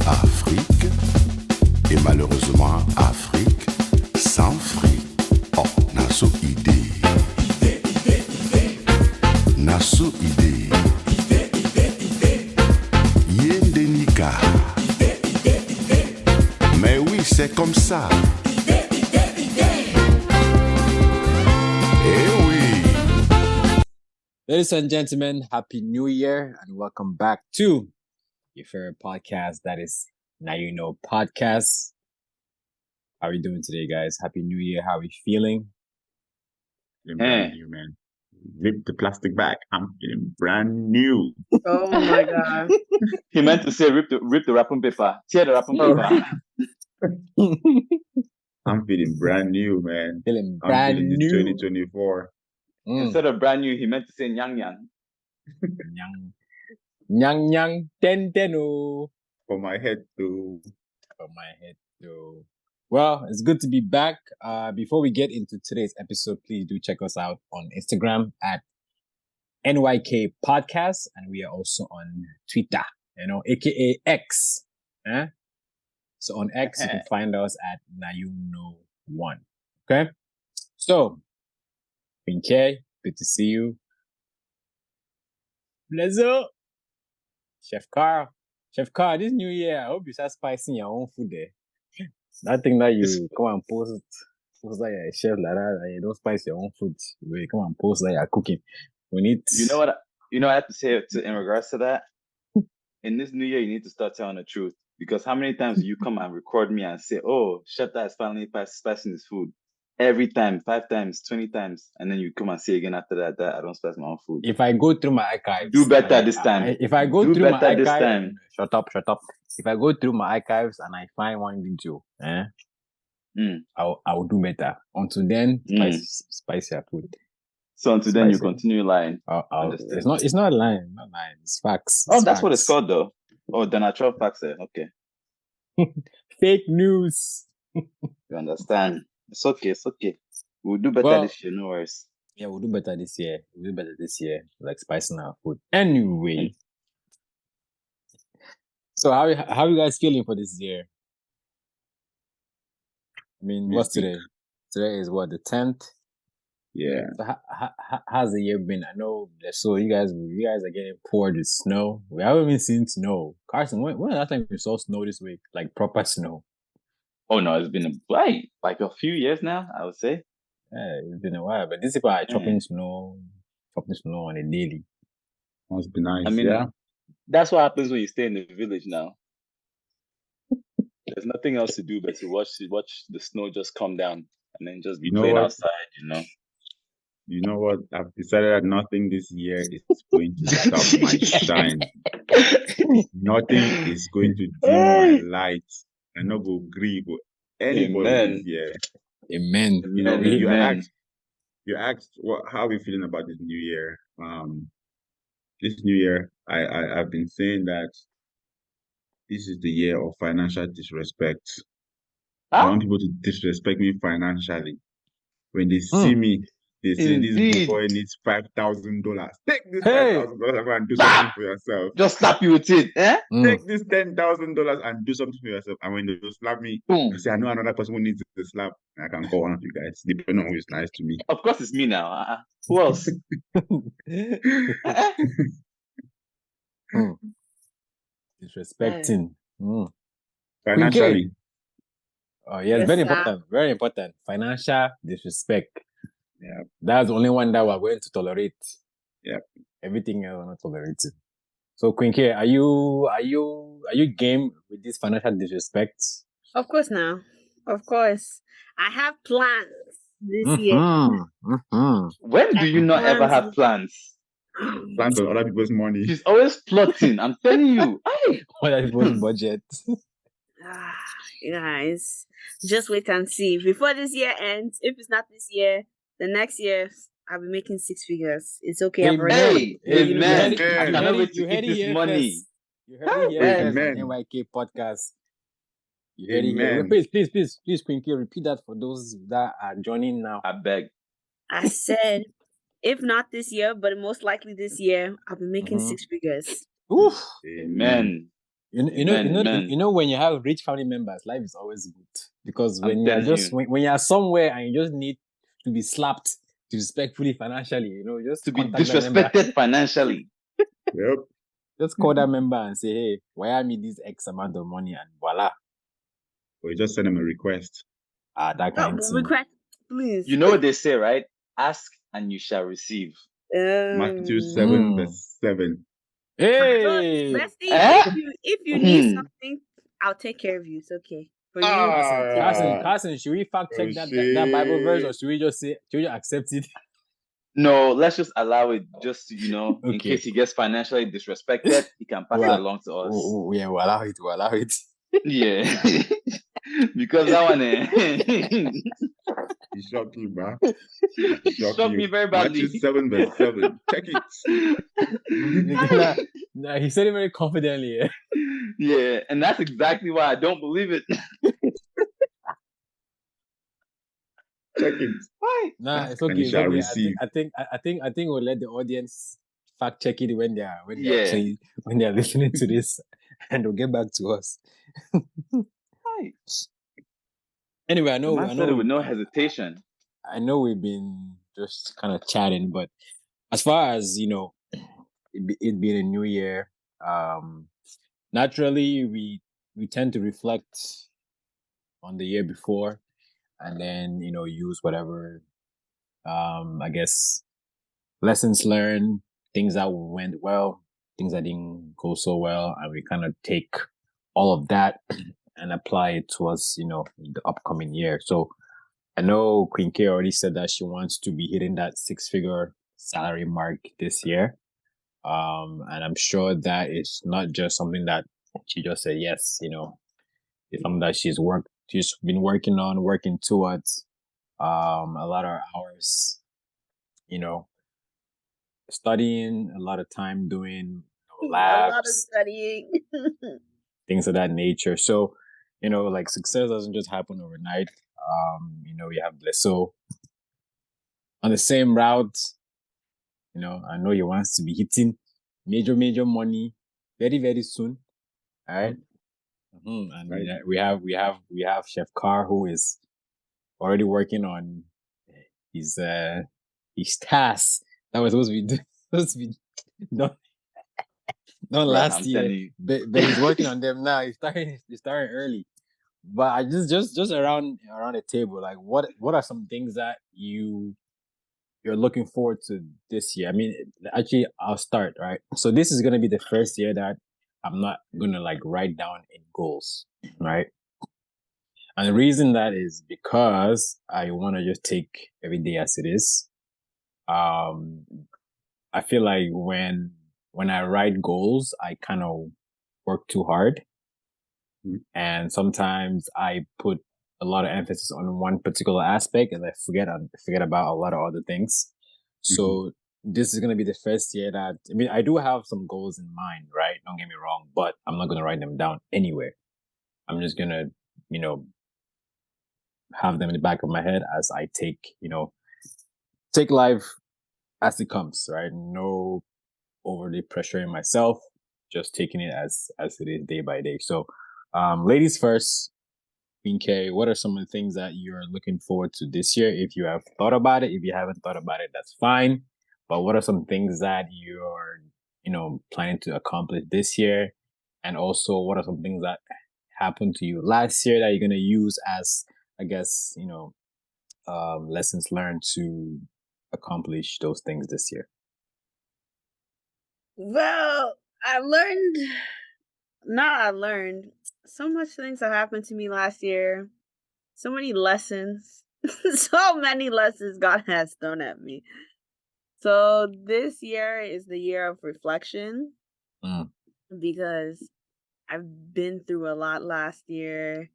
Afrique, et malheureusement Afrique sans fric. Oh, naso idée. Naso idée. Yendenika. Mais oui, c'est comme ça. Eh oui. Ladies and gentlemen, Happy New Year and welcome back to your favorite podcast, that is Now You Know Podcast. How are you doing today, guys? Happy New Year. How are you feeling? Feeling brand new, man. Rip the plastic bag. I'm feeling brand new. Oh my god. He meant to say rip the wrapping paper. Tear the wrapping paper. I'm feeling brand new, man. Feeling I'm brand feeling this new. 2024. Instead of brand new, he meant to say nyang nyang. Nyang, nyang, nyang, ten, ten, oh. For my head to From my head, though. Well, it's good to be back. Before we get into today's episode, please do check us out on Instagram at NYK Podcast, and we are also on Twitter, aka X. So on X, you can find us at NayuKnow1. Okay? So, Pinke, good to see you. Pleasure. Chef Carl, this new year, I hope you start spicing your own food there. That thing that you come and post that you're a chef like that, and you don't spice your own food. You come and post that you're cooking. We need. You know what? I have to say in regards to that. In this new year, you need to start telling the truth, because how many times do you come and record me and say, "Oh, Chef that is finally spicing his food"? Every time, 5 times, 20 times, and then you come and say again after that I don't spice my own food. If I go through my archives, Do better this time. If I go Do through my better this archives, time. shut up. If I go through my archives and I find one video, I will do better. Until then, spice your food. So until then, you Spicy. continue lying. It's not lying, It's facts. Oh, It's that's what it's facts. called, though. Oh, Donald Trump facts there. Okay, Fake news. you understand. It's okay. We'll do better Well, this year. No worries. Yeah, we'll do better this year. Like spicing our food. Anyway. So how you guys feeling for this year? I mean, what's today? Today is what, the 10th? yeah. So how's the year been? I know, so you guys are getting poured with snow. We haven't even seen snow. Carson, when was the last time we saw snow this week? Like proper snow? Oh no, it's been like a few years now, I would say. Yeah, it's been a while. But these people are chopping snow on a daily. Must be nice. I mean, yeah. that's what happens when you stay in the village now. There's nothing else to do but to watch the snow just come down and then just be You know playing what? outside, You know what? I've decided that nothing this year is going to stop my shine. Nothing is going to dim my light. I no go grieve anybody Amen. this year. Amen. You know, Amen. you asked how are we feeling about this new year. This new year, I've been saying that this is the year of financial disrespect. I want people to disrespect me financially. When they see me, they say Indeed. this boy needs $5,000. Take this Hey. $5,000 and do something for yourself. Just slap you with it, eh? Take this $10,000 and do something for yourself. And when they slap me, Boom. I say I know another person who needs the slap. I can call one of you guys, depending on who is nice to me. Of course, it's me now. Who else? Disrespecting. Financially. Oh, yes, Yes, very sir. important. Very important. Financial disrespect. Yeah. That's the only one that we're going to tolerate. Yeah. Everything else we're not tolerating. So, Queen K, are you game with this financial disrespect? Of course now. Of course. I have plans this year. When do you not ever have plans? Plans on other people's money. She's always plotting. I'm telling you. Hey. What are people's budget? Guys, just wait and see. Before this year ends, if it's not this year, the next year I'll be making 6 figures. It's okay. I've already Hey, amen. you I cannot wait to you heard eat it this here money. first. You heard it here first Amen. on NYK Podcast. You heard it here. Amen. Please, Queen K, repeat that for those that are joining now. I beg. I said, if not this year, but most likely this year, I'll be making 6 figures. Oof. Amen. When you have rich family members, life is always good because when I'm you're telling just you. when you're somewhere and you just need to be slapped disrespectfully financially, just To be contact that member. disrespected financially. Yep. Just call that member and say, hey, wire me this X amount of money and voila. Or you just send them a request. That No, kind of thing. request, please. You know what they say, right? Ask and you shall receive. Matthew 7, verse 7. Hey! Bestie, Eh? if you need something, I'll take care of you. It's okay. For you, Carson, should we fact check that Bible verse or should we just accept it? No, let's just allow it just to, in Okay. case he gets financially disrespected, he can pass it along to us. Yeah, we'll allow it. Yeah. Because that one, He shocked you, man. He shocked me very badly. Matthew 7, verse 7. Check it. Nah, he said it very confidently. Yeah? Yeah, and that's exactly why I don't believe it. Check it. Why? Nah, it's And okay. you shall okay. receive. I think we'll let the audience fact check it when they're Yeah. when they're listening to this, and they'll get back to us. Why? Anyway, I The know man said it with no hesitation. I know we've been just kind of chatting, but as far as it being a new year, naturally we tend to reflect on the year before, and then use whatever I guess lessons learned, things that went well, things that didn't go so well, and we kind of take all of that and apply it towards the upcoming year. So I know Queen K already said that she wants to be hitting that 6-figure salary mark this year. And I'm sure that it's not just something that she just said yes, it's something that she's been working towards, a lot of hours, studying, a lot of time doing labs, a lot of studying, things of that nature. So, like success doesn't just happen overnight. We have Blesso on the same route. I know he wants to be hitting major money very, very soon. All right. And Right. we have Chef Carr, who is already working on his tasks that was supposed to be done last I'm year, telling you. but he's working on them now. He's starting early. But I just around the table, like what are some things that you're looking forward to this year? I mean, actually, I'll start, right? So this is gonna be the first year that I'm not gonna like write down any goals, right? And the reason that is because I want to just take every day as it is. I feel like when I write goals, I kind of work too hard. And sometimes I put a lot of emphasis on one particular aspect and I forget about a lot of other things. So this is going to be the first year that, I mean, I do have some goals in mind, right? Don't get me wrong, but I'm not going to write them down anywhere. I'm just going to, have them in the back of my head as I take life as it comes, right? No overly pressuring myself, just taking it as it is day by day. So, ladies first, Queen K, what are some of the things that you're looking forward to this year? If you have thought about it, if you haven't thought about it, that's fine. But what are some things that you're, planning to accomplish this year? And also, what are some things that happened to you last year that you're going to use as, I guess, lessons learned to accomplish those things this year? Well, so much things that happened to me last year. So many lessons. So many lessons God has thrown at me. So this year is the year of reflection because I've been through a lot last year.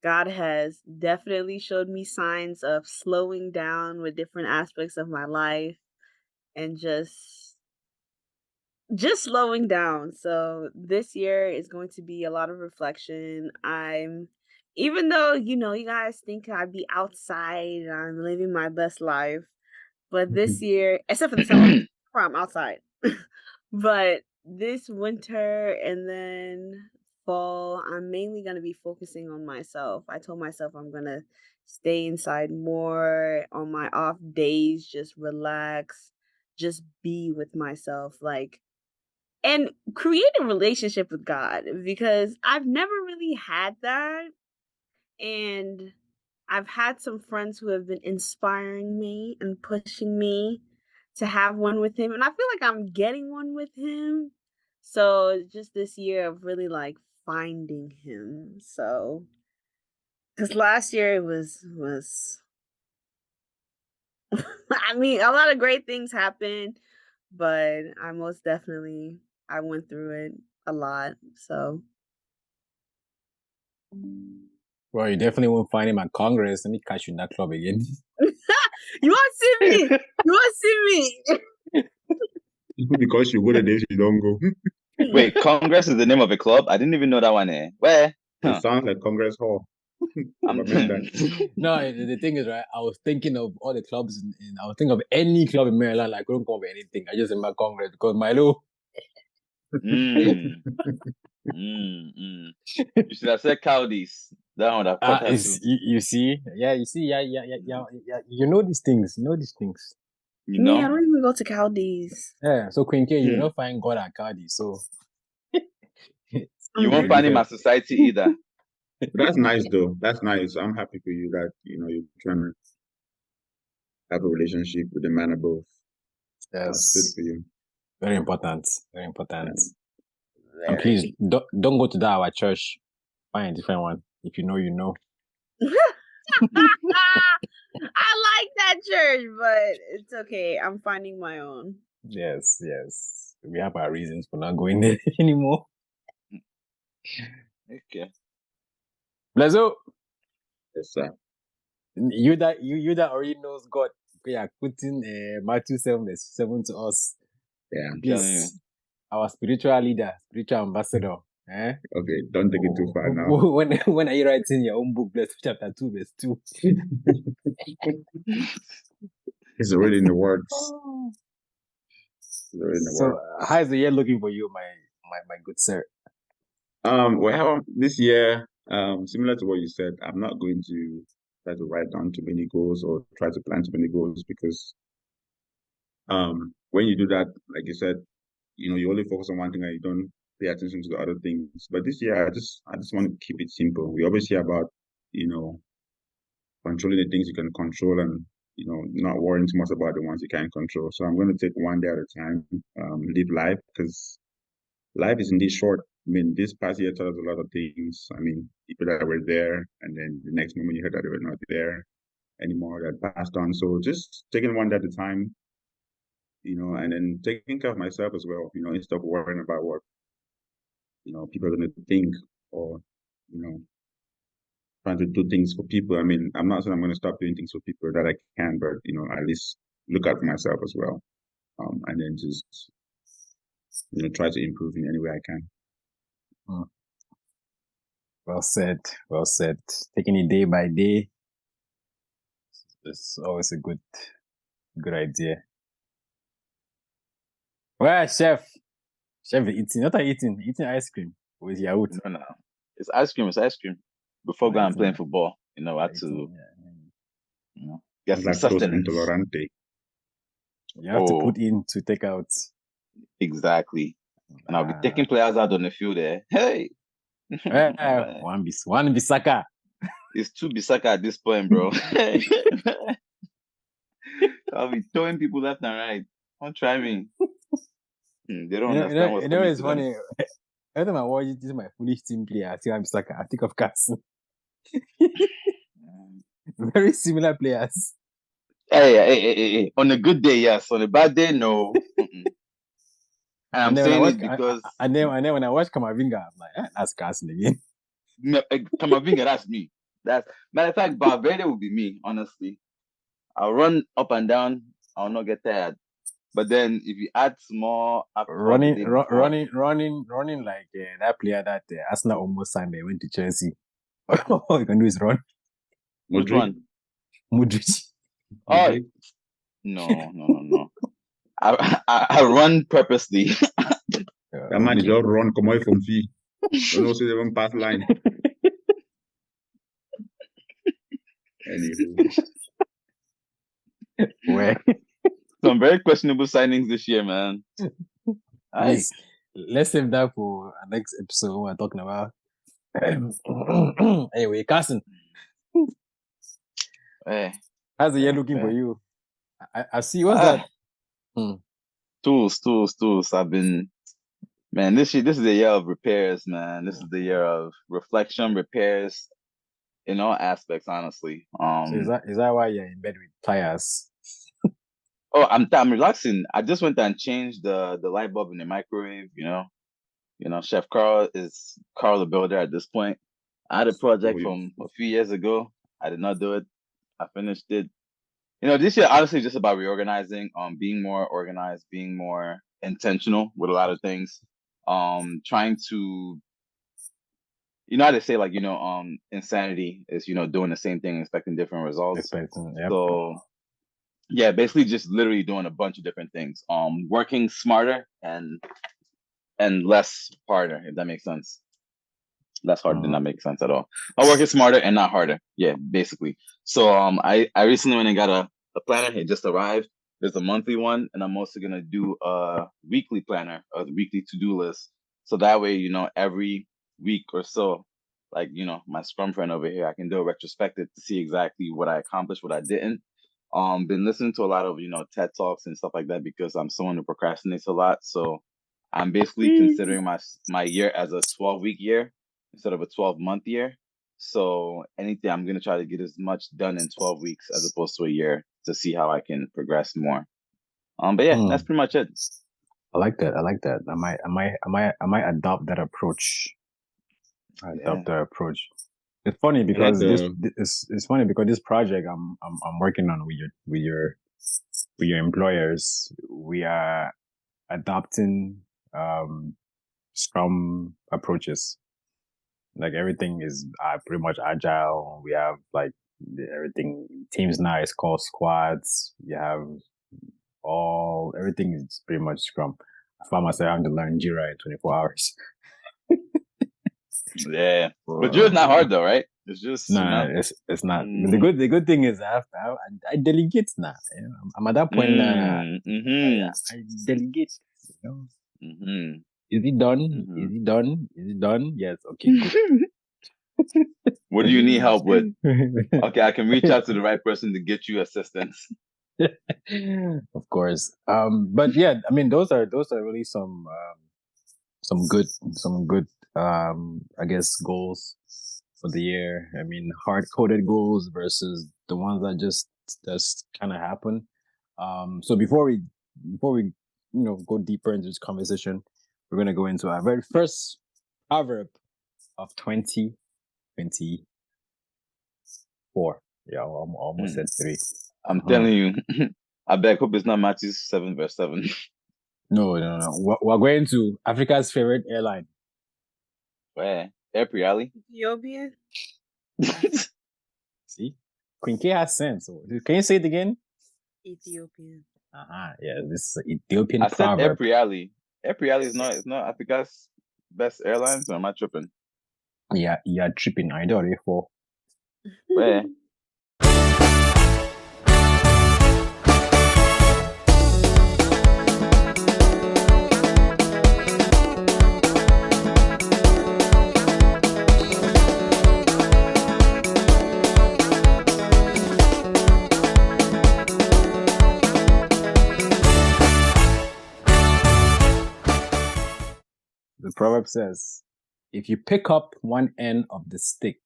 God has definitely showed me signs of slowing down with different aspects of my life and just slowing down. So this year is going to be a lot of reflection. Even though, you guys think I'd be outside and I'm living my best life, but this year, except for the summer, where I'm outside, but this winter and then I'm mainly going to be focusing on myself. I told myself I'm going to stay inside more on my off days, just relax, just be with myself, like, and create a relationship with God because I've never really had that. And I've had some friends who have been inspiring me and pushing me to have one with him. And I feel like I'm getting one with him. So just this year of really like finding him. So because last year it was I mean, a lot of great things happened, but I went through it a lot. So Well, you definitely won't find him at Congress. Let me catch you in that club again. you won't see me. You won't see me. Because you go the days you don't go. Wait, Congress is the name of a club? I didn't even know that one. Where? Huh. It sounds like Congress Hall. I'm Never been there. No, the thing is, right, I was thinking of all the clubs I was thinking of any club in Maryland. I couldn't come up with anything. I just remember Congress because Milo. Mm. You should have said Cowdies. That would have caught her too. You see, yeah, you know these things. You know these things. You Me, I know? don't even go to Caldi's. Yeah. So Queen K, you will not find God at Cardi. So You won't find him at society either. That's nice though. That's nice. I'm happy for you that you're trying to have a relationship with the man above. That's good yes, for you. very important. Very important. And Very. please don't go to that our church. Find a different one. If you know, you know. I like that church, but it's okay. I'm finding my own. Yes. We have our reasons for not going there anymore. Okay. Blezo, Yes, sir. you that already knows God. We are putting Matthew 7:7 to us. Yeah. I'm telling you. Please, our spiritual leader, spiritual ambassador. Okay, don't take it too far now. When are you writing your own book, Bless chapter 2, verse 2? It's already in the words. It's already in the So, words. how is the year looking for you, my good sir? Well, this year, similar to what you said, I'm not going to try to write down too many goals or try to plan too many goals because when you do that, like you said, you only focus on one thing and you don't pay attention to the other things. But this year, I just want to keep it simple. We always hear about, controlling the things you can control and, not worrying too much about the ones you can't control. So I'm going to take one day at a time, live life because life is indeed short. I mean, this past year taught us a lot of things. I mean, people that were there, and then the next moment you heard that they were not there anymore, that passed on. So just taking one day at a time, and then taking care of myself as well, instead of worrying about what, people are going to think or, trying to do things for people. I mean, I'm not saying I'm going to stop doing things for people that I can, but, at least look out for myself as well. And then just, try to improve in any way I can. Well said. Taking it day by day is always a good idea. Well, chef is eating. What are you eating? Eating ice cream with your out. No. It's ice cream. Before going and playing football, I had to, get some sustenance. Intolerante. You have to put in to take out. Exactly. And I'll be taking players out on the field there. Hey. One Bissaka. It's 2 Bissaka at this point, bro. I'll be throwing people left and right. Don't try me. They don't understand what's coming it's to funny. them. Every time I watch this is my foolish team player. I think I'm Bissaka. I think of Carson. Very similar players. Hey. On a good day, yes. On a bad day, no. And I'm saying it because... And then when I watch Kamavinga, I'm like, that's Carson again. Kamavinga, that's me. Matter of fact, Valverde will be me, honestly. I'll run up and down. I'll not get tired. But then if you add more... running like that player that Arsenal almost signed, they went to Chelsea. All you can do is run. Which one? Modric. Oh, no. I run purposely. That man is all run, come away from fee. Don't also even pass line. Anywho, Where? Some very questionable signings this year, man. Aye. Please, let's save that for our next episode. We're talking about. Anyway, Carson, Hey, how's the year yeah, looking for yeah. you? I see. What's Ah, that? tools. I've been, man, this is the year of repairs, man. This is the year of reflection, repairs in all aspects, honestly. So is that why you're in bed with pliers? Oh, I'm relaxing. I just went and changed the light bulb in the microwave. Chef Carl is Carl the Builder at this point. I had a project you- from a few years ago. I did not do it. I finished it. This year honestly is just about reorganizing, being more organized, being more intentional with a lot of things. Trying to, how they say, like, insanity is, doing the same thing, expecting different results. Expecting, yep. So yeah, basically just literally doing a bunch of different things. Working smarter and less harder, if that makes sense. Less harder did not make sense at all. I'm working smarter and not harder. Yeah, basically. So I recently went and got a planner. It just arrived. There's a monthly one, and I'm also gonna do a weekly planner, a weekly to-do list. So that way, every week or so, like, my Scrum friend over here, I can do a retrospective to see exactly what I accomplished, what I didn't. Been listening to a lot of, TED Talks and stuff like that because I'm someone who procrastinates a lot. So I'm basically considering my year as a 12-week year instead of a 12-month year. So anything, I'm going to try to get as much done in 12 weeks as opposed to a year to see how I can progress more. But yeah, that's pretty much it. I like that. I might adopt that approach. It's funny because it's funny because this project I'm working on with your employers, we are adopting Scrum approaches. Like everything is pretty much agile. We have like everything teams now is called squads. You have everything is pretty much Scrum. I found myself having to learn Jira in 24 hours. Yeah, but Jira's not hard though, right? It's just it's not. But the good thing is I delegate now. I'm at that point now. I delegate. Is it done? Is it done? Is it done? Yes. Okay. Good. What do you need help with? Okay, I can reach out to the right person to get you assistance. Of course. But yeah, I mean, those are really some good I guess goals for the year. I mean, hard-coded goals versus the ones that just kind of happen. So before we go deeper into this conversation, we're gonna go into our very first proverb of 2024. Yeah, I almost said 3. I'm telling you, I beg, hope it's not Matthew 7:7. No. We're going to Africa's favorite airline. Where? Air Priali? Ethiopian? See? Queen K has sense. Can you say it again? Ethiopian. Yeah, this is Ethiopian I said Air proverb. Priali. Air Priali is not Africa's best airline, so am I tripping? Yeah, you're tripping. I don't know. Where? The proverb says, if you pick up one end of the stick,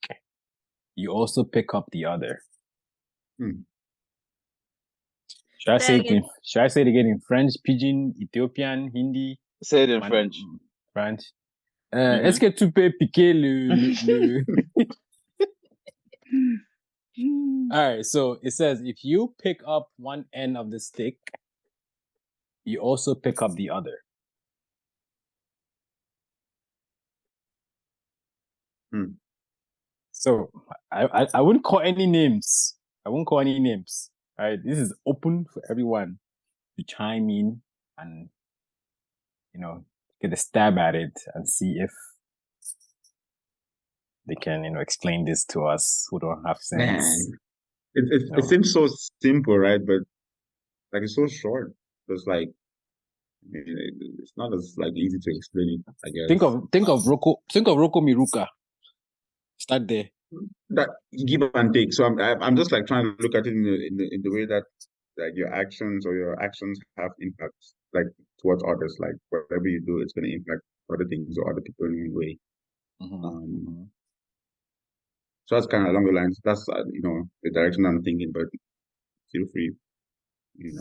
you also pick up the other. Should I say it again in French, Pidgin, Ethiopian, Hindi? Say it in French. French. Est-ce que tu peux piquer le... All right, so it says, if you pick up one end of the stick, you also pick up the other. So I wouldn't call any names. All right, this is open for everyone to chime in and get a stab at it and see if they can, explain this to us who don't have Man, sense. it seems so simple, right? But like it's so short. It's like it's not as like easy to explain it, I guess. Think of Roko Miruka. Start there. That give and take. So I'm just like trying to look at it in the way that like your actions have impact like towards others. Like whatever you do, it's going to impact other things or other people in a way. So that's kind of along the lines. That's the direction I'm thinking. But feel free, to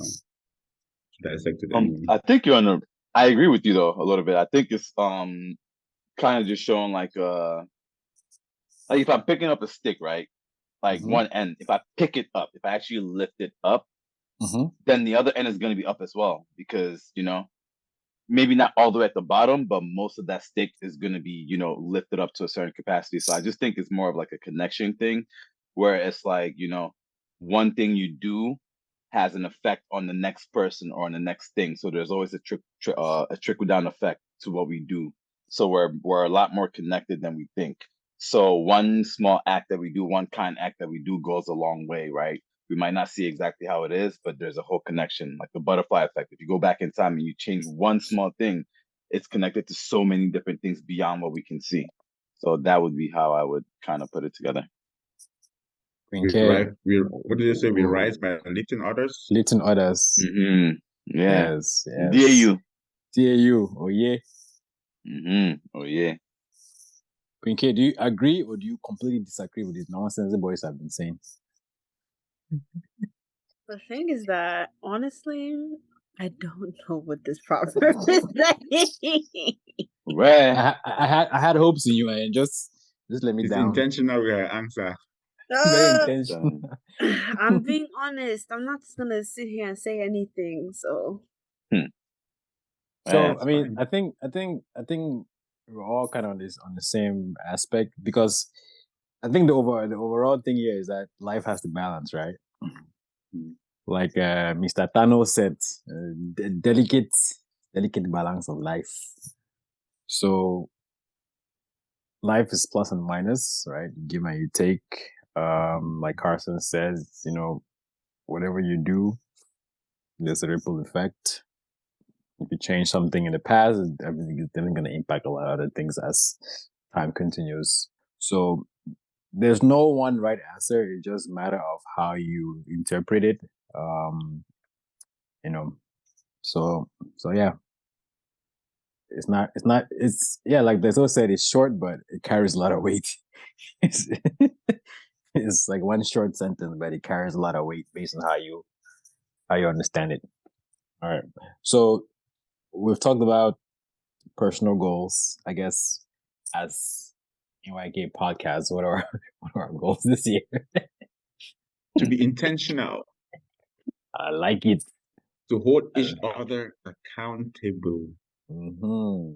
dissect it anyway. I think I agree with you though a little bit. I think it's kind of just showing like if I'm picking up a stick, right? Like one end, if I pick it up, if I actually lift it up, then the other end is going to be up as well because maybe not all the way at the bottom, but most of that stick is going to be lifted up to a certain capacity. So I just think it's more of like a connection thing, where it's like one thing you do has an effect on the next person or on the next thing. So there's always a trickle down effect to what we do. So we're a lot more connected than we think. So one small act that we do, one kind act that we do goes a long way, right? We might not see exactly how it is, but there's a whole connection, like the butterfly effect. If you go back in time and you change one small thing, it's connected to so many different things beyond what we can see. So that would be how I would kind of put it together. What did you say? We rise by lifting others? Lifting others. Mm-hmm. Yeah. Yes. DAU. Oh, yeah. Mm-hmm. Oh, yeah. Queen K, do you agree or do you completely disagree with this nonsense the boys have been saying? The thing is that, honestly, I don't know what this proverb is saying. Well, I had hopes in you and just let me it's down. intentional with her answer. Very intentional. I'm being honest. I'm not just gonna sit here and say anything. So, So I mean, I think we're all kind of on the same aspect because I think the overall thing here is that life has to balance, right? Like Mr. Thanos said, delicate balance of life. So life is plus and minus, right? You give and you take. Like Carson says, whatever you do, there's a ripple effect. If you change something in the past, everything is then going to impact a lot of other things as time continues. So there's no one right answer. It's just a matter of how you interpret it. So yeah. It's like Deso said, it's short, but it carries a lot of weight. It's like one short sentence, but it carries a lot of weight based on how you understand it. All right. So we've talked about personal goals, I guess, as NYK podcast. What are our goals this year? To be intentional. I like it. To hold each other accountable. Mm-hmm.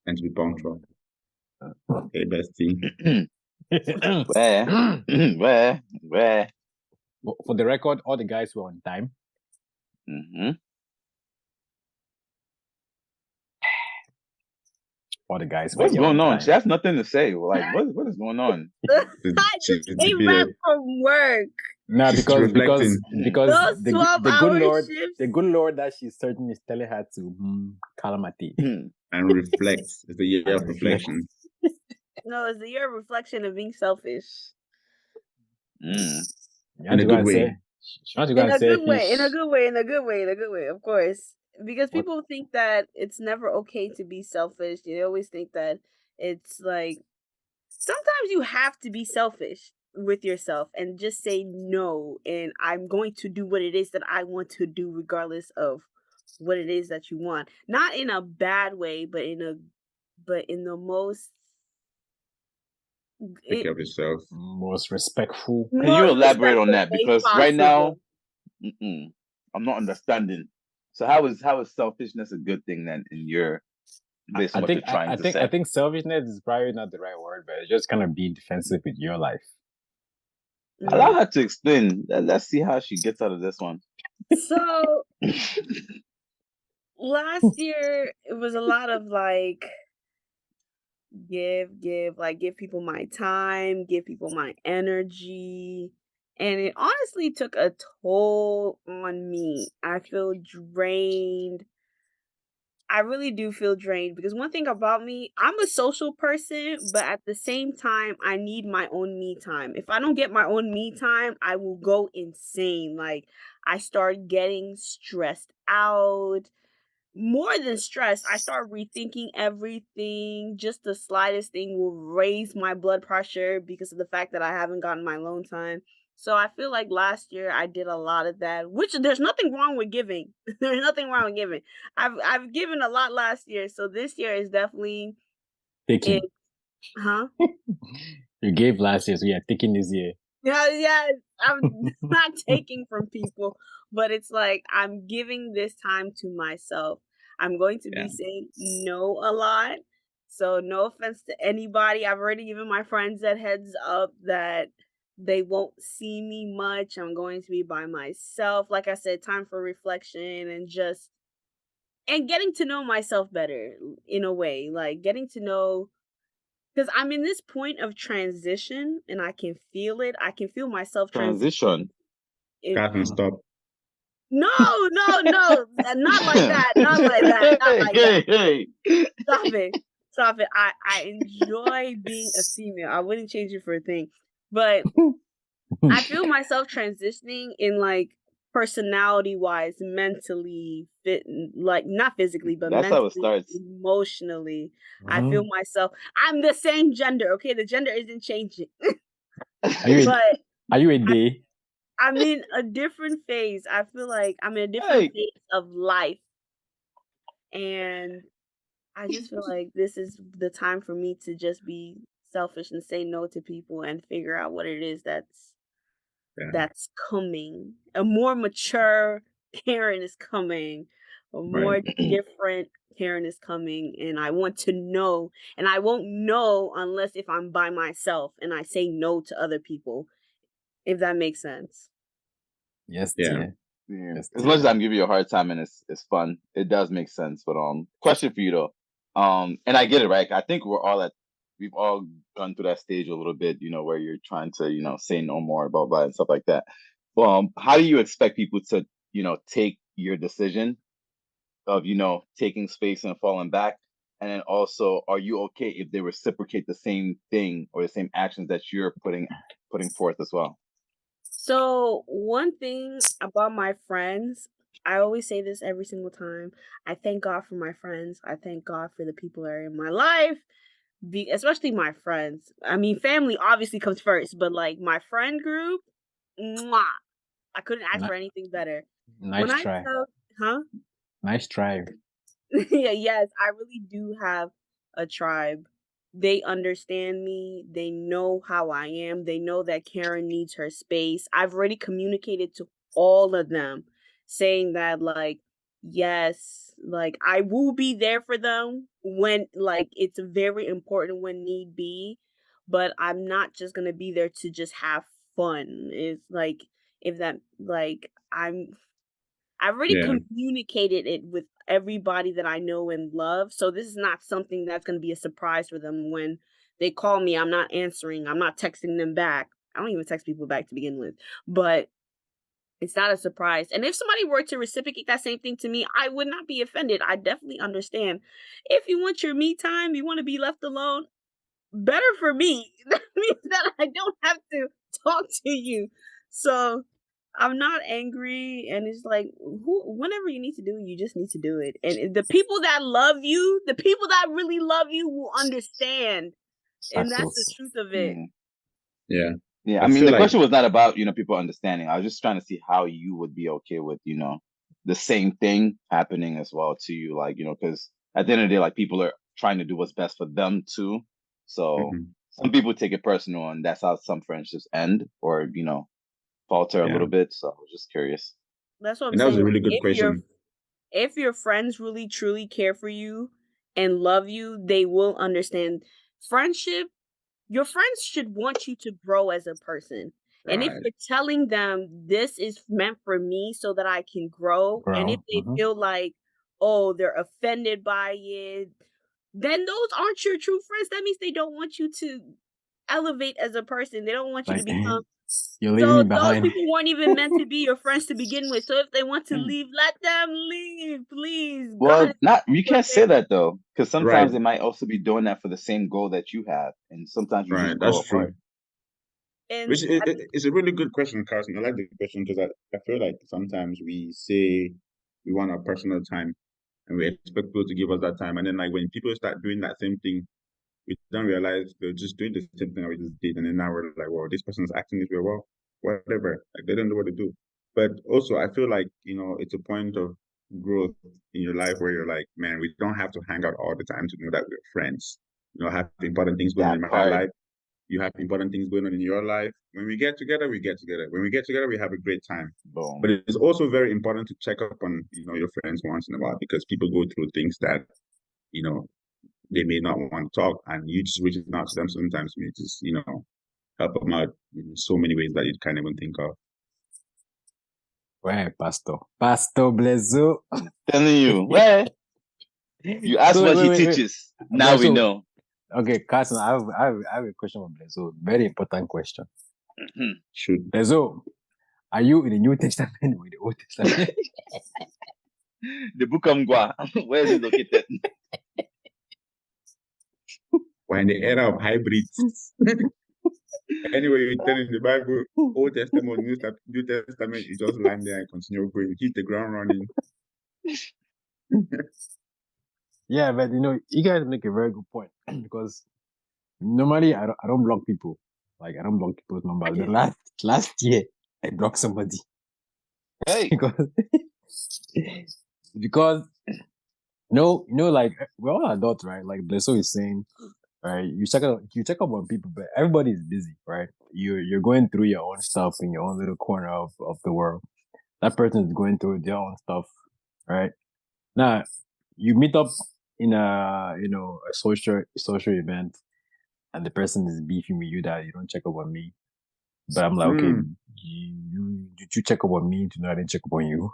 And to be punctual. Okay, bestie. Where? For the record, all the guys were on time. Mm-hmm. All the guys. What's going on? She has nothing to say. Like, what is going on? I just came back from work. No, because the good Lord that she's certain is telling her to calamity and reflect. It's the year of reflection. No, it's the year of reflection and being selfish. In a good way. In a good way, of course. Because people think that it's never okay to be selfish. They always think that it's like sometimes you have to be selfish with yourself and just say no, and I'm going to do what it is that I want to do regardless of what it is that you want. Not in a bad way, but in the most take care of yourself. Most respectful. Can you elaborate on that? Because right now I'm not understanding. So how is selfishness a good thing then in your based on what you're trying to say? I think selfishness is probably not the right word, but it's just kind of being defensive with your life. Allow her to explain. Let's see how she gets out of this one. So last year it was a lot of like give people my time, give people my energy. And it honestly took a toll on me. I feel drained. I really do feel drained because one thing about me, I'm a social person, but at the same time, I need my own me time. If I don't get my own me time, I will go insane. Like, I start getting stressed out. More than stressed, I start rethinking everything. Just the slightest thing will raise my blood pressure because of the fact that I haven't gotten my alone time. So I feel like last year I did a lot of that, which there's nothing wrong with giving. There's nothing wrong with giving. I've given a lot last year, so this year is definitely Taking. it. Huh? You gave last year, so yeah, taking this year. Yeah, I'm not taking from people, but it's like I'm giving this time to myself. I'm going to Yeah. be saying no a lot. So no offense to anybody. I've already given my friends that heads up that they won't see me much. I'm going to be by myself. Like I said, time for reflection and just and getting to know myself better in a way. Like getting to know because I'm in this point of transition and I can feel it. I can feel myself Transition. Catherine, stop. No, not like that. Not like that. Not like that. Hey. Stop it. Stop it. I enjoy being a female. I wouldn't change it for a thing. But I feel myself transitioning in like personality wise, mentally, fit like not physically, but That's how it mentally, starts. emotionally. I feel myself. I'm the same gender, okay? The gender isn't changing. Are you But are you a day? I'm in a different phase. I feel like I'm in a different phase of life. And I just feel like this is the time for me to just be selfish and say no to people and figure out what it is Yeah. that's coming. A more mature Karen is coming. A more different Karen is coming. And I want to know. And I won't know unless if I'm by myself and I say no to other people. If that makes sense. Yes, Yeah. dear. Yeah. Yes, As much as dear. I'm giving you a hard time and it's fun, it does make sense. But question for you though. And I get it, right? I think we've all gone through that stage a little bit, where you're trying to, say no more, blah blah and stuff like that. How do you expect people to, take your decision of, taking space and falling back? And then also, are you okay if they reciprocate the same thing or the same actions that you're putting forth as well? So, one thing about my friends, I always say this every single time. I thank God for my friends. I thank God for the people that are in my life, especially my friends. I mean, family obviously comes first, but like my friend group, mwah, I couldn't ask Ni- for anything better. Nice try. Huh? Nice try. Yeah, yes, I really do have a tribe. They understand me. They know how I am. They know that Karen needs her space. I've already communicated to all of them saying that, like, yes, like, I will be there for them when, like, it's very important when need be, but I'm not just going to be there to just have fun. It's like, if that, like, I've already Yeah. communicated it with everybody that I know and love. So this is not something that's going to be a surprise for them when they call me. I'm not answering. I'm not texting them back. I don't even text people back to begin with. But it's not a surprise. And if somebody were to reciprocate that same thing to me, I would not be offended. I definitely understand. If you want your me time, you want to be left alone, better for me. That means that I don't have to talk to you. So I'm not angry, and it's like whenever you need to do it, you just need to do it. And the people that love you, the people that really love you, will understand, and that's the Success. truth of it. Yeah. Yeah, I I mean, feel the like question was not about, people understanding. I was just trying to see how you would be okay with, the same thing happening as well to you. Like, because at the end of the day, like people are trying to do what's best for them too. So Mhm. some people take it personal and that's how some friendships end or, falter a Yeah. little bit. So I was just curious. That's what I'm And that was saying. a Like, really good question. if your friends really truly care for you and love you, they will understand. Friendship, your friends should want you to grow as a person. And if Right. you're telling them this is meant for me so that I can grow, and if Grow. they feel like, oh, they're offended by it, then those aren't your true friends. That means they don't want you to elevate as a person. They don't want you to Like become. you're leaving So me those behind. people weren't even meant to be your friends to begin with. So if they want to Mm. leave, let them leave, please. God Well, is not you can't say that though, because Right, sometimes they might also be doing that for the same goal that you have, and sometimes you right. just grow That's true. apart. and Which it's a really good question, Carson. I like the question because I feel like sometimes we say we want our personal time and we expect people to give us that time. And then like when people start doing that same thing, we don't realize they're just doing the same thing that we just did. And then now we're like, well, this person's acting this way. Well, whatever. Like they don't know what to do. But also I feel like, it's a point of growth in your life where you're like, man, we don't have to hang out all the time to know that we're friends. Have important things going on That in my part. life. You have important things going on in your life. When we get together, we get together. When we get together, we have a great time. Boom. But it's also very important to check up on, your friends once in a while because people go through things that, they may not want to talk, and you just reaching out to them sometimes may just, help them out in so many ways that you can't even think of. Where, Pastor? Pastor Blezo. Telling you, where you ask So what he wait. teaches. Now we Blezo. know. Okay, Carson, I have a question for Blezo. Very important question. Mhm. Should Blezo, are you in the New Testament or the Old Testament? The book of Ngwa, where is it located? we're in the era of hybrids. Anyway, you turn in the Bible, Old Testament, New Testament, you just land there and continue going, hit the ground running. Yeah, but you guys make a very good point because normally I don't block people. Like I don't block people's numbers. The last year I blocked somebody Hey, because like we're all adults, right? Like Blesso is saying, right? You check up on people, but everybody is busy, right? You're going through your own stuff in your own little corner of the world. That person is going through their own stuff, right? Now you meet up in a social event, and the person is beefing with you that you don't check up on me. But I'm like, okay, did you check up on me? Do I didn't check up on you?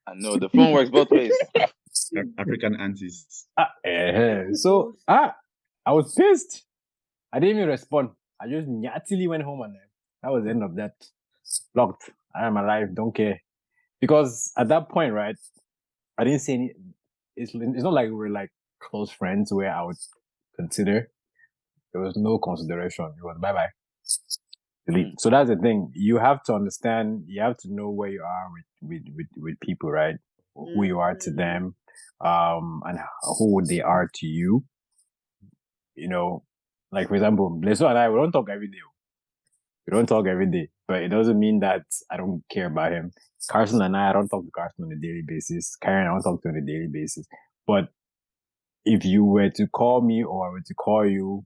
I know the phone works both ways. African aunties. So I was pissed. I didn't even respond. I just nyatily went home and that was the end of that. Blocked. I am alive. Don't care. Because at that point, right, I didn't see any. It's not like we were like close friends where I would consider. There was no consideration. It was bye bye. Delete. So that's the thing. You have to understand. You have to know where you are with people, right? Who you are to them, and who they are to you. Like for example, Blesso and I, we don't talk every day. We don't talk every day, but it doesn't mean that I don't care about him. Carson and I don't talk to Carson on a daily basis. Karen, I don't talk to on a daily basis. But if you were to call me or I were to call you,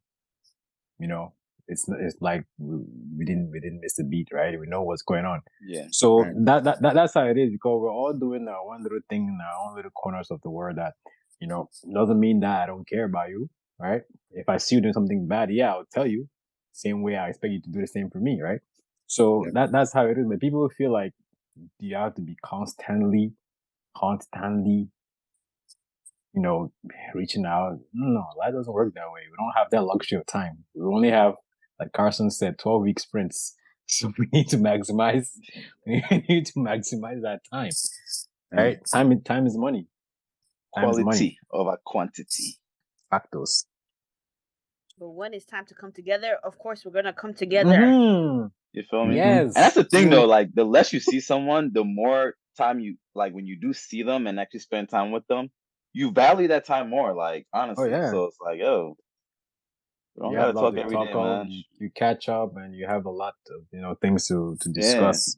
it's like we didn't miss a beat, right? We know what's going on. Yeah. So Right. that's how it is because we're all doing our one little thing in our own little corners of the world that, doesn't mean that I don't care about you, right? If I see you doing something bad, yeah, I'll tell you. Same way I expect you to do the same for me, right? So Yeah. that's how it is. But people feel like you have to be constantly, reaching out. No, life doesn't work that way. We don't have that luxury of time. We only have, like Carson said, 12-week sprints. So we need to maximize. We need to maximize that time, right? Time is money. Time is money. Quality over quantity. Factors. But when it's time to come together, of course we're gonna come together. Mhm. You feel me? Yes. And that's the thing though, like the less you see someone, the more time you like when you do see them and actually spend time with them, you value that time more, like honestly. yeah. So it's like, yo, we don't You gotta have a lot talk to every talk day, of. man. You catch up, and you have a lot of things to Yeah. discuss.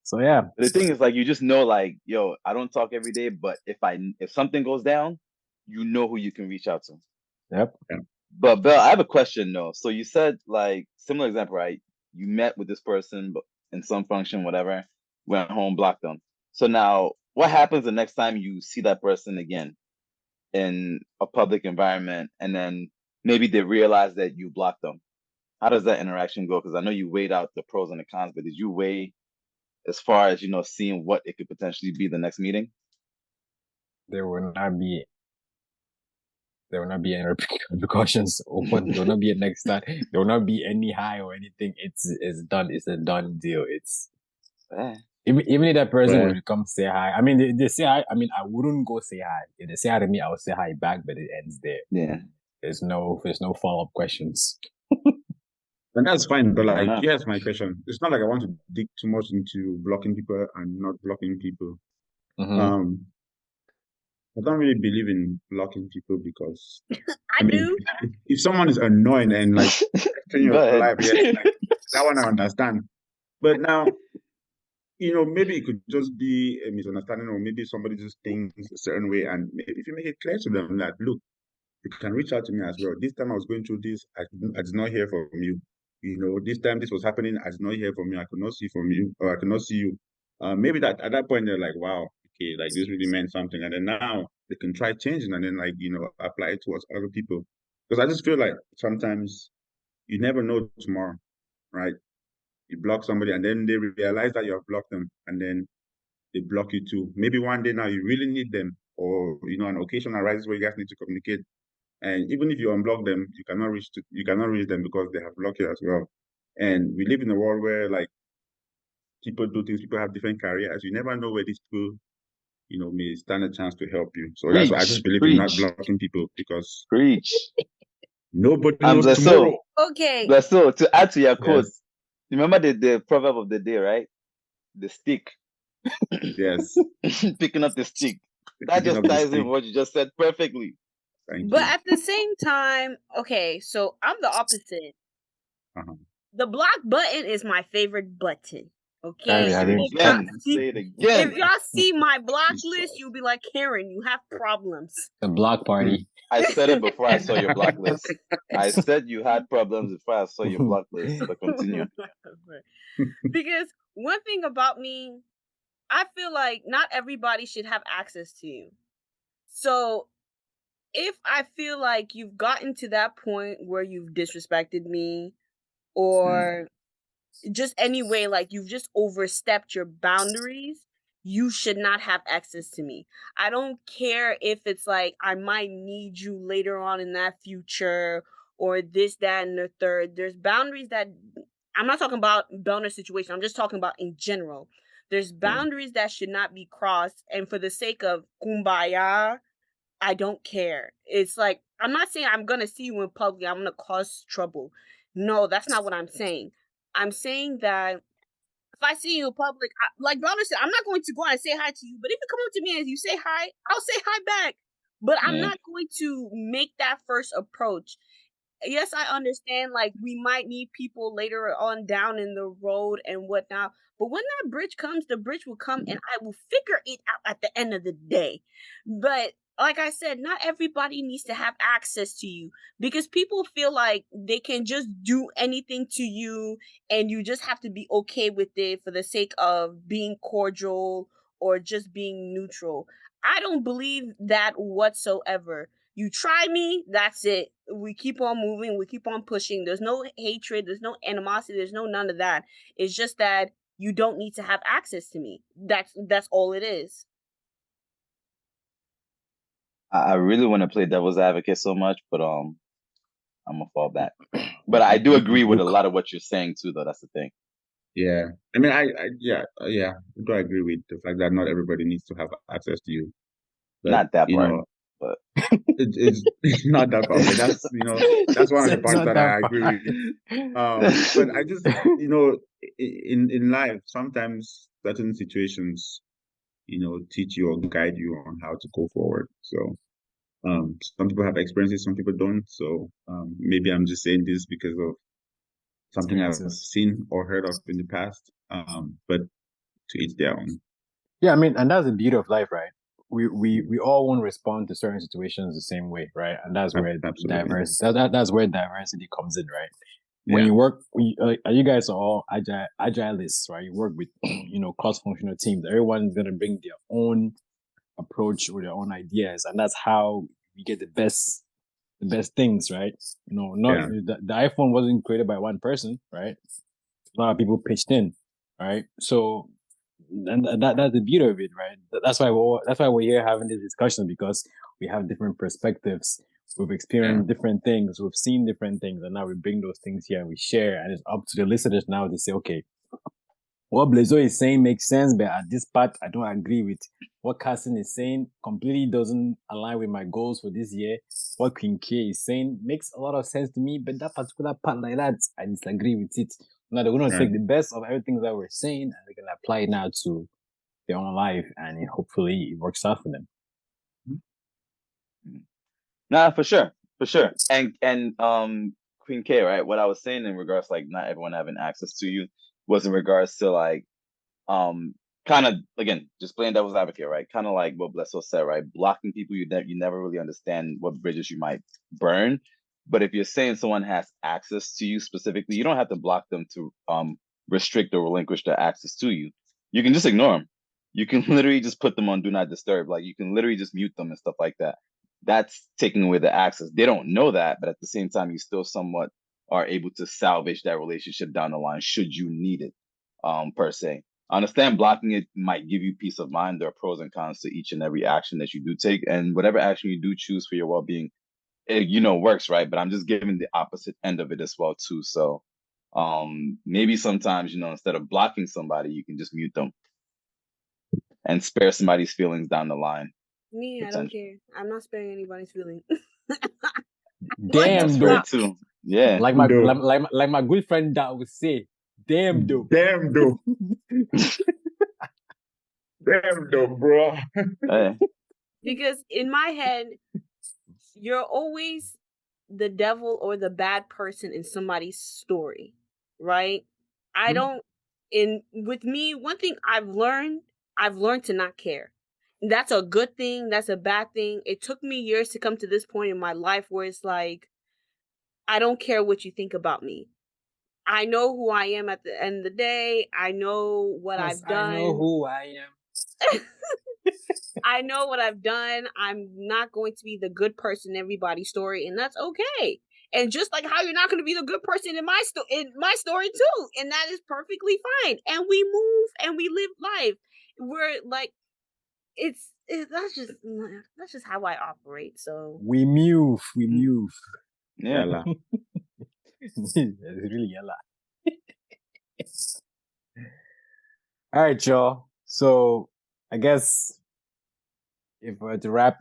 So yeah. But the thing is, like, you just know, like, yo, I don't talk every day, but if something goes down, you know who you can reach out to. Yep. But Bell, I have a question though. So you said like similar example, right? You met with this person in some function, whatever, went home, blocked them. So now what happens the next time you see that person again in a public environment and then maybe they realize that you blocked them? How does that interaction go? Because I know you weighed out the pros and the cons, but did you weigh as far as, seeing what it could potentially be the next meeting? There will not be There will not be any repercussions open. There will not be a next start. There will not be any high or anything. It's done. It's a done deal. It's Eh, even if that person Right. would come say hi. I mean, they say hi. I mean, I wouldn't go say hi. If they say hi to me, I will say hi back. But it ends there. yeah. There's no follow-up questions. And that's fine, but Fair like, enough. here's my question. It's not like I want to dig too much into blocking people and not blocking people. Mhm. I don't really believe in blocking people because I do. if someone is annoying and like affecting Go your ahead. life, yeah, like, that one I understand. But now, maybe it could just be a misunderstanding, or maybe somebody just thinks a certain way, and maybe if you make it clear to them that, look, you can reach out to me as well. This time I was going through this, I did not hear from you. This time this was happening, I did not hear from you. I could not see from you, or I could not see you. Maybe that at that point they're like, wow, okay, like this really meant something. And then now they can try changing and then apply it towards other people. Because I just feel like sometimes you never know tomorrow, right? You block somebody and then they realize that you have blocked them and then they block you too. Maybe one day now you really need them, or an occasion arises where you guys need to communicate. And even if you unblock them, you cannot reach them because they have blocked you as well. And we live in a world where like people do things, people have different careers. You never know where these people, may stand a chance to help you. So that's why I just believe in not blocking people because Preach. nobody knows Blesso. tomorrow. Okay. Blesso, to add to your quote, Yes. remember the proverb of the day, right? The stick. Yes. Picking up the stick. That Picking just up the ties in stick. what you just said perfectly. Thank But you. at the same time, okay, so I'm the opposite. Uh-huh. The block button is my favorite button. Okay. I mean, If y'all Again, see, say it again. if y'all see my block list, you'll be like, Karen, you have problems. the block party. I said it before I saw your block list. I said you had problems before I saw your block list, but continue. Because one thing about me, I feel like not everybody should have access to you. So if I feel like you've gotten to that point where you've disrespected me or just any way, like you've just overstepped your boundaries, you should not have access to me. I don't care if it's like I might need you later on in that future or this, that, and the third. There's boundaries that I'm not talking about boundary situation. I'm just talking about in general. There's boundaries that should not be crossed. And for the sake of kumbaya, I don't care. It's like, I'm not saying I'm going to see you in public. I'm going to cause trouble. No, that's not what I'm saying. I'm saying that if I see you in public, like Bonner said, I'm not going to go out and say hi to you. But if you come up to me and you say hi, I'll say hi back. But I'm not going to make that first approach. Yes, I understand, like, we might need people later on down in the road and whatnot. But when that bridge comes, the bridge will come and I will figure it out at the end of the day. But like I said, not everybody needs to have access to you because people feel like they can just do anything to you and you just have to be okay with it for the sake of being cordial or just being neutral. I don't believe that whatsoever. You try me, that's it. We keep on moving, we keep on pushing. There's no hatred, there's no animosity, there's no none of that. It's just that you don't need to have access to me. That's all it is. I really want to play devil's advocate so much, but I'm gonna fall back. But I do agree with a lot of what you're saying too, though. That's the thing. Yeah. I mean, I do agree with the fact that not everybody needs to have access to you. But, Not that part, but it's not that part. Okay, that's one of the It's parts not that that I agree part. with. But I just, in life, sometimes certain situations, teach you or guide you on how to go forward. So, some people have experiences, some people don't. So, maybe I'm just saying this because of something I've Experiences. seen or heard of in the past. But to each their own. Yeah, I mean, and that's the beauty of life, right? We all won't respond to certain situations the same way, right? And that's where Absolutely. that's where diversity comes in, right? When Yeah. you work, you guys are all agilists, right? You work with cross-functional teams. Everyone's gonna bring their own approach or their own ideas, and that's how we get the best things, right? Yeah. The iPhone wasn't created by one person, right? A lot of people pitched in, right? So, and that's the beauty of it, right? That's why we're here having this discussion because we have different perspectives We've experienced different things. We've seen different things. And now we bring those things here and we share. And it's up to the listeners now to say, okay, what Blazo is saying makes sense, but at this part, I don't agree with what Carson is saying. Completely doesn't align with my goals for this year. What Queen K is saying makes a lot of sense to me, but that particular part like that, I disagree with it. Now they're going to take the best of everything that we're saying and they're going to apply it now to their own life, and hopefully it works out for them. Nah, for sure. And Queen K, right? What I was saying in regards to, like, not everyone having access to you was in regards to, like, kind of, again, just playing devil's advocate, right? Kind of like what Blesso said, right? Blocking people you never really understand what bridges you might burn. But if you're saying someone has access to you specifically, you don't have to block them to restrict or relinquish their access to you. You can just ignore them. You can literally just put them on do not disturb. Like, you can literally just mute them and stuff like that. That's taking away the access. They don't know that, but at the same time, you still somewhat are able to salvage that relationship down the line should you need it, per se. I understand blocking it might give you peace of mind. There are pros and cons to each and every action that you do take, and whatever action you do choose for your well-being, it, works, right? But I'm just giving the opposite end of it as well too. So maybe sometimes, instead of blocking somebody, you can just mute them and spare somebody's feelings down the line. Me, I don't care. I'm not sparing anybody's feelings. Damn, though. Too. Yeah. Like my good friend that would say, damn, though. Damn, though. Damn, though, bro. Because in my head, you're always the devil or the bad person in somebody's story, right? With me, one thing I've learned to not care. That's a good thing. That's a bad thing. It took me years to come to this point in my life where it's like, I don't care what you think about me. I know who I am at the end of the day. I know what I've done. I know who I am. I know what I've done. I'm not going to be the good person in everybody's story, and that's okay. And just like how you're not going to be the good person in my story too, and that is perfectly fine. And we move and we live life. We're like, that's just how I operate. So we move. Yeah. It's really yalla. All right, y'all. So I guess if we're to wrap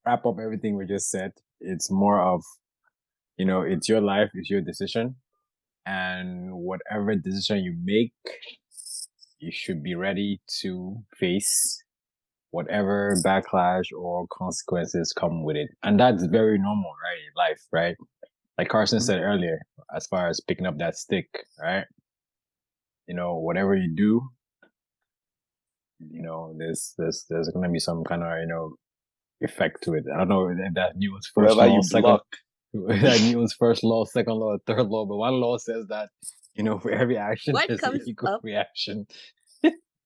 up everything we just said, it's more of, it's your life, it's your decision, and whatever decision you make, you should be ready to face whatever backlash or consequences come with it. And that's very normal, right? In life, right? Like Carson said earlier, as far as picking up that stick, right? Whatever you do, there's gonna be some kind of, effect to it. I don't know if that Newton's first law, first law, second law, third law, but one law says that, for every action, what there's comes an equal up, reaction.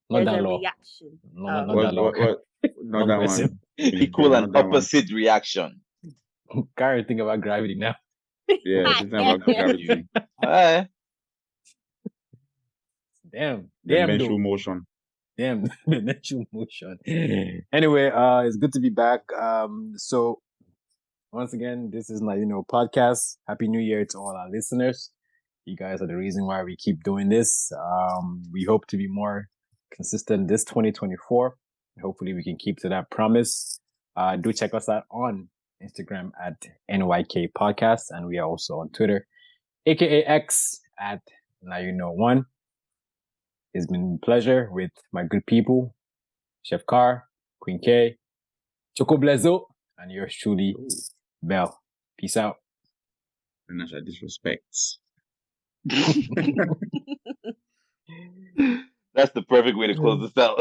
Not that a law. reaction. Not that law. What? Not that one. Equal and opposite reaction. Can't think about gravity now. Yeah, it's about gravity. Damn, Dimensional motion. Damn, dimensional motion. Anyway, it's good to be back. So once again, this is my, podcast. Happy New Year to all our listeners. You guys are the reason why we keep doing this. We hope to be more consistent this 2024. Hopefully we can keep to that promise. Do check us out on Instagram at NYK Podcast, and we are also on Twitter, aka X at NowYouKnow1. It's been a pleasure with my good people, Chef Carr, Queen K, Choco Blezo, and yours truly, Bell. Peace out. Financial disrespect. That's the perfect way to close this out.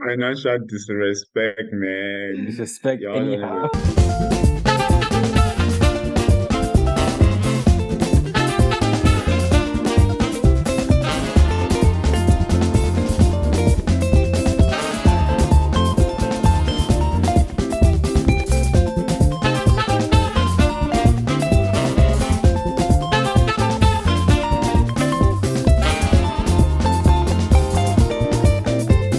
Financial disrespect, man. Disrespect Y'all anyhow. don't know.